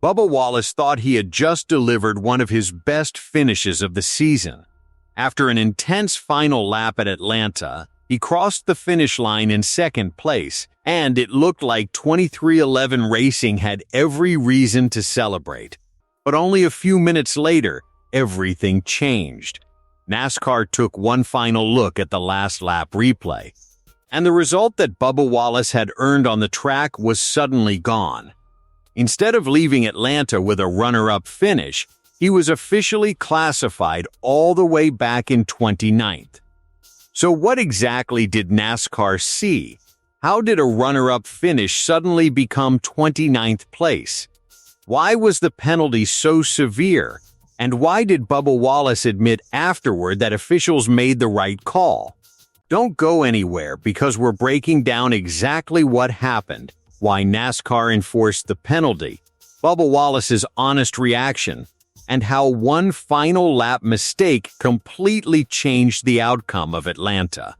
Bubba Wallace thought he had just delivered one of his best finishes of the season. After an intense final lap at Atlanta, he crossed the finish line in second place, and it looked like 2311 Racing had every reason to celebrate. But only a few minutes later, everything changed. NASCAR took one final look at the last lap replay, and the result that Bubba Wallace had earned on the track was suddenly gone. Instead of leaving Atlanta with a runner-up finish, he was officially classified all the way back in 29th. So what exactly did NASCAR see? How did a runner-up finish suddenly become 29th place? Why was the penalty so severe? And why did Bubba Wallace admit afterward that officials made the right call? Don't go anywhere, because we're breaking down exactly what happened, why NASCAR enforced the penalty, Bubba Wallace's honest reaction, and how one final lap mistake completely changed the outcome of Atlanta.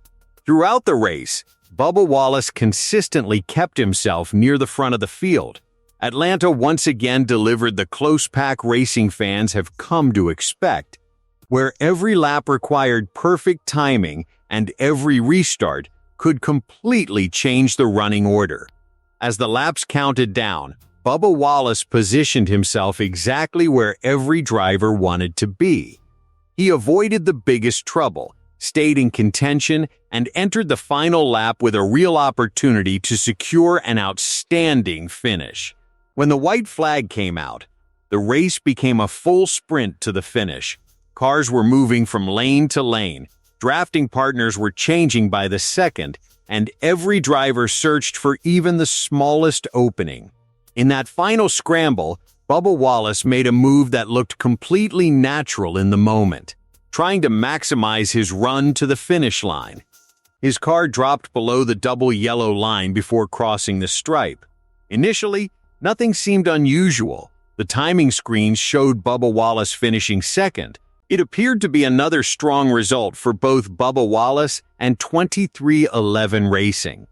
Throughout the race, Bubba Wallace consistently kept himself near the front of the field. Atlanta once again delivered the close pack racing fans have come to expect, where every lap required perfect timing and every restart could completely change the running order. As the laps counted down, Bubba Wallace positioned himself exactly where every driver wanted to be. He avoided the biggest trouble, stayed in contention, and entered the final lap with a real opportunity to secure an outstanding finish. When the white flag came out, the race became a full sprint to the finish. Cars were moving from lane to lane, drafting partners were changing by the second, and every driver searched for even the smallest opening. In that final scramble, Bubba Wallace made a move that looked completely natural in the moment, trying to maximize his run to the finish line. His car dropped below the double yellow line before crossing the stripe. Initially, nothing seemed unusual. The timing screens showed Bubba Wallace finishing second. It appeared to be another strong result for both Bubba Wallace and 2311 Racing.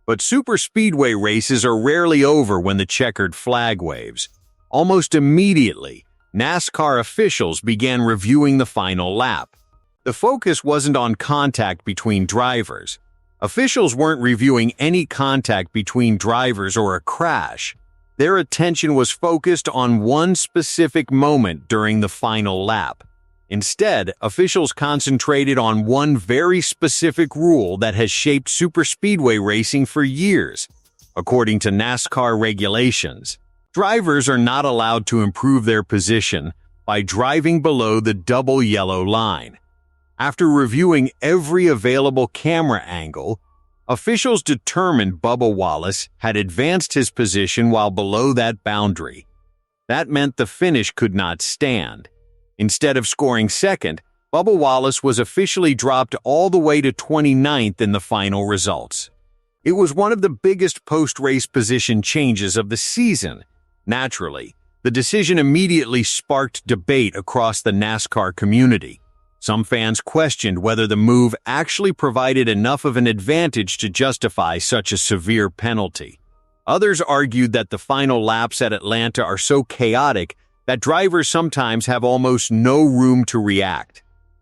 But super speedway races are rarely over when the checkered flag waves. Almost immediately, NASCAR officials began reviewing the final lap. The focus wasn't on contact between drivers. Officials weren't reviewing any contact between drivers or a crash. Their attention was focused on one specific moment during the final lap. Instead, officials concentrated on one very specific rule that has shaped superspeedway racing for years. According to NASCAR regulations, drivers are not allowed to improve their position by driving below the double yellow line. After reviewing every available camera angle, officials determined Bubba Wallace had advanced his position while below that boundary. That meant the finish could not stand. Instead of scoring second, Bubba Wallace was officially dropped all the way to 29th in the final results. It was one of the biggest post-race position changes of the season. Naturally, the decision immediately sparked debate across the NASCAR community. Some fans questioned whether the move actually provided enough of an advantage to justify such a severe penalty. Others argued that the final laps at Atlanta are so chaotic that drivers sometimes have almost no room to react.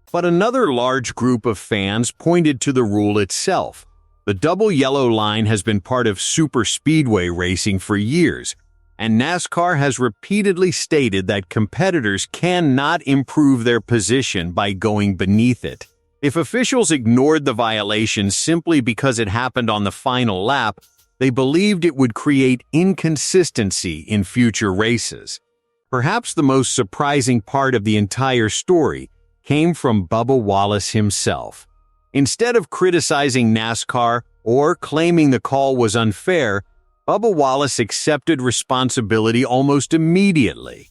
But another large group of fans pointed to the rule itself. The double yellow line has been part of super speedway racing for years, and NASCAR has repeatedly stated that competitors cannot improve their position by going beneath it. If officials ignored the violation simply because it happened on the final lap, they believed it would create inconsistency in future races. Perhaps the most surprising part of the entire story came from Bubba Wallace himself. Instead of criticizing NASCAR or claiming the call was unfair, Bubba Wallace accepted responsibility almost immediately.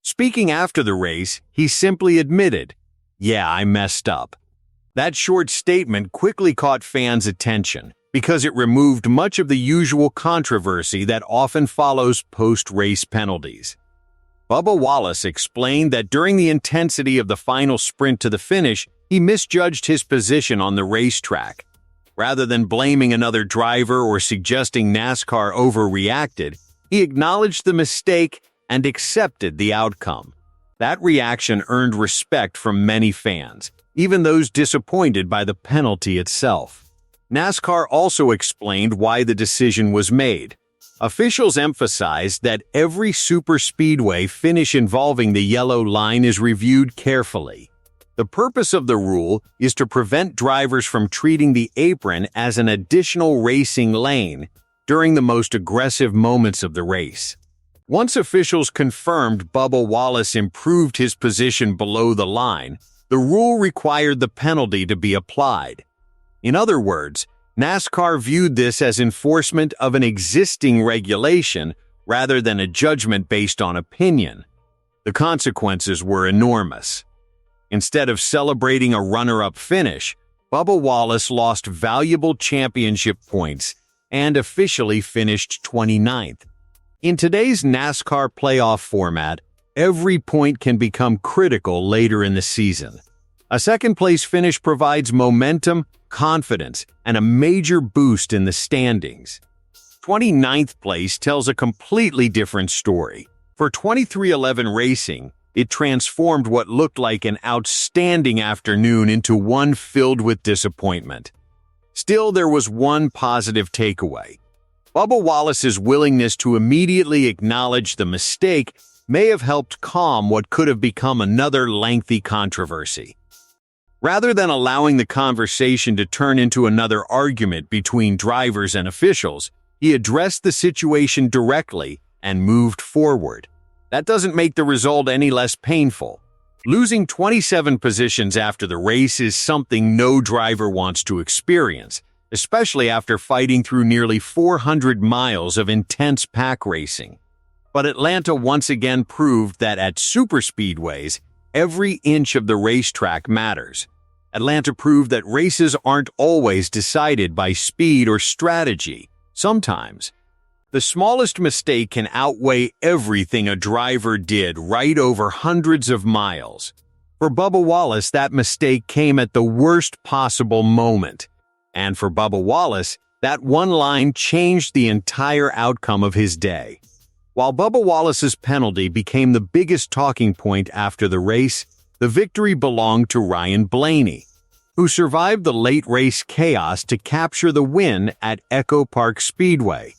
Speaking after the race, he simply admitted, "Yeah, I messed up." That short statement quickly caught fans' attention because it removed much of the usual controversy that often follows post-race penalties. Bubba Wallace explained that during the intensity of the final sprint to the finish, he misjudged his position on the racetrack. Rather than blaming another driver or suggesting NASCAR overreacted, he acknowledged the mistake and accepted the outcome. That reaction earned respect from many fans, even those disappointed by the penalty itself. NASCAR also explained why the decision was made. Officials emphasized that every superspeedway finish involving the yellow line is reviewed carefully. The purpose of the rule is to prevent drivers from treating the apron as an additional racing lane during the most aggressive moments of the race. Once officials confirmed Bubba Wallace improved his position below the line, the rule required the penalty to be applied. In other words, NASCAR viewed this as enforcement of an existing regulation rather than a judgment based on opinion. The consequences were enormous. Instead of celebrating a runner-up finish, Bubba Wallace lost valuable championship points and officially finished 29th. In today's NASCAR playoff format, every point can become critical later in the season. A second-place finish provides momentum, confidence, and a major boost in the standings. 29th place tells a completely different story. For 2311 Racing, it transformed what looked like an outstanding afternoon into one filled with disappointment. Still, there was one positive takeaway. Bubba Wallace's willingness to immediately acknowledge the mistake may have helped calm what could have become another lengthy controversy. Rather than allowing the conversation to turn into another argument between drivers and officials, he addressed the situation directly and moved forward. That doesn't make the result any less painful. Losing 27 positions after the race is something no driver wants to experience, especially after fighting through nearly 400 miles of intense pack racing. But Atlanta once again proved that at superspeedways, every inch of the racetrack matters. Atlanta proved that races aren't always decided by speed or strategy. Sometimes, the smallest mistake can outweigh everything a driver did right over hundreds of miles. For Bubba Wallace, that mistake came at the worst possible moment. And for Bubba Wallace, that one line changed the entire outcome of his day. While Bubba Wallace's penalty became the biggest talking point after the race, the victory belonged to Ryan Blaney, who survived the late race chaos to capture the win at EchoPark Speedway.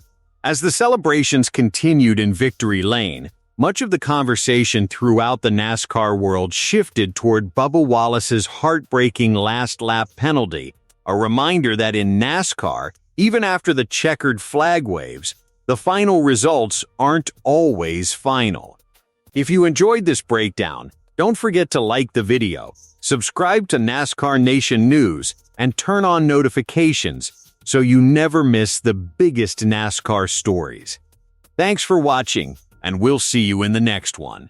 As the celebrations continued in Victory Lane, much of the conversation throughout the NASCAR world shifted toward Bubba Wallace's heartbreaking last-lap penalty, a reminder that in NASCAR, even after the checkered flag waves, the final results aren't always final. If you enjoyed this breakdown, don't forget to like the video, subscribe to NASCAR Nation News, and turn on notifications so you never miss the biggest NASCAR stories. Thanks for watching, and we'll see you in the next one.